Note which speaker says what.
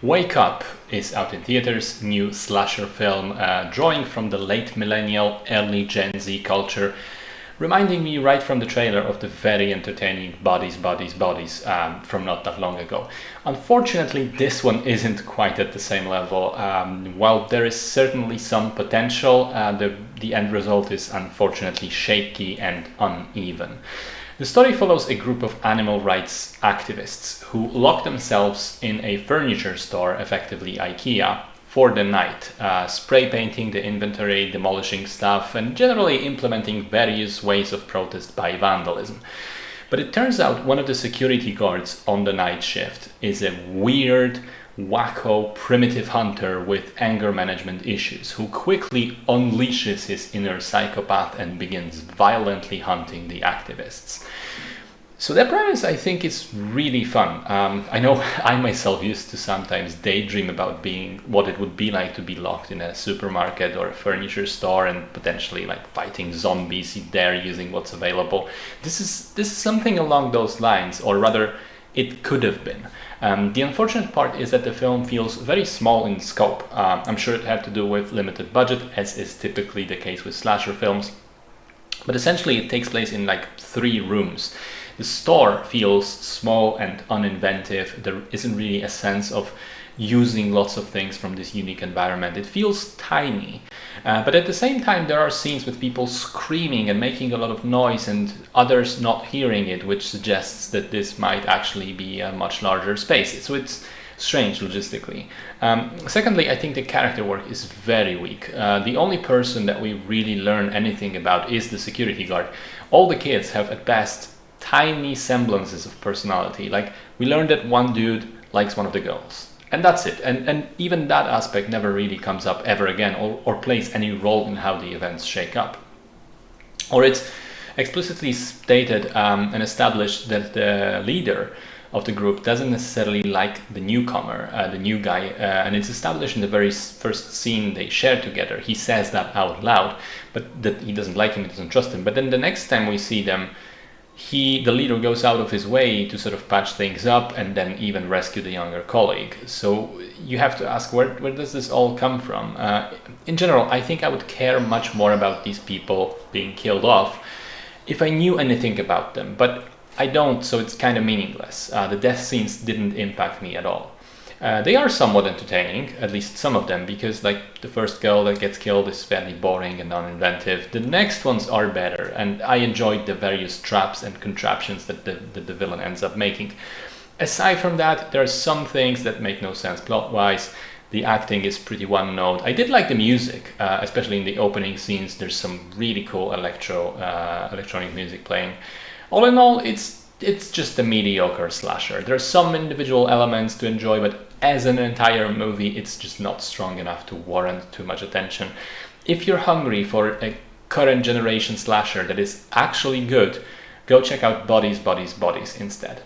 Speaker 1: Wake Up is out in theaters, new slasher film drawing from the late millennial, early Gen Z culture, reminding me right from the trailer of the very entertaining Bodies from not that long ago. Unfortunately, this one isn't quite at the same level. While there is certainly some potential, the end result is unfortunately shaky and uneven. The story follows a group of animal rights activists who lock themselves in a furniture store, effectively IKEA, for the night, spray painting the inventory, demolishing stuff, and generally implementing various ways of protest by vandalism. But it turns out one of the security guards on the night shift is a weird, wacko, primitive hunter with anger management issues who quickly unleashes his inner psychopath and begins violently hunting the activists. So that premise, I think, is really fun. I know I myself used to sometimes daydream about being what it would be like to be locked in a supermarket or a furniture store and potentially like fighting zombies there using what's available. This is something along those lines, or rather, it could have been. The unfortunate part is that the film feels very small in scope. I'm sure it had to do with limited budget, as is typically the case with slasher films. But essentially it takes place in like 3 rooms. The store feels small and uninventive. There isn't really a sense of using lots of things from this unique environment. It feels tiny. But at the same time, there are scenes with people screaming and making a lot of noise and others not hearing it, which suggests that this might actually be a much larger space. So it's strange logistically. Secondly, I think the character work is very weak. The only person that we really learn anything about is the security guard. All the kids have at best tiny semblances of personality. Like, we learned that one dude likes one of the girls. And that's it. And even that aspect never really comes up ever again or plays any role in how the events shake up. Or it's explicitly stated and established that the leader of the group doesn't necessarily like the newcomer, the new guy, and it's established in the very first scene they share together. He says that out loud, but that he doesn't like him, he doesn't trust him. But then the next time we see them, the leader goes out of his way to sort of patch things up and then even rescue the younger colleague. So you have to ask, where does this all come from? In general, I think I would care much more about these people being killed off if I knew anything about them, but I don't, so it's kind of meaningless. The death scenes didn't impact me at all. They are somewhat entertaining, at least some of them, because like the first girl that gets killed is fairly boring and uninventive. The next ones are better, and I enjoyed the various traps and contraptions that the villain ends up making. Aside from that, there are some things that make no sense plot-wise. The acting is pretty one-note. I did like the music, especially in the opening scenes. There's some really cool electronic music playing. All in all, it's just a mediocre slasher. There are some individual elements to enjoy, but as an entire movie, it's just not strong enough to warrant too much attention. If you're hungry for a current generation slasher that is actually good, go check out Bodies instead.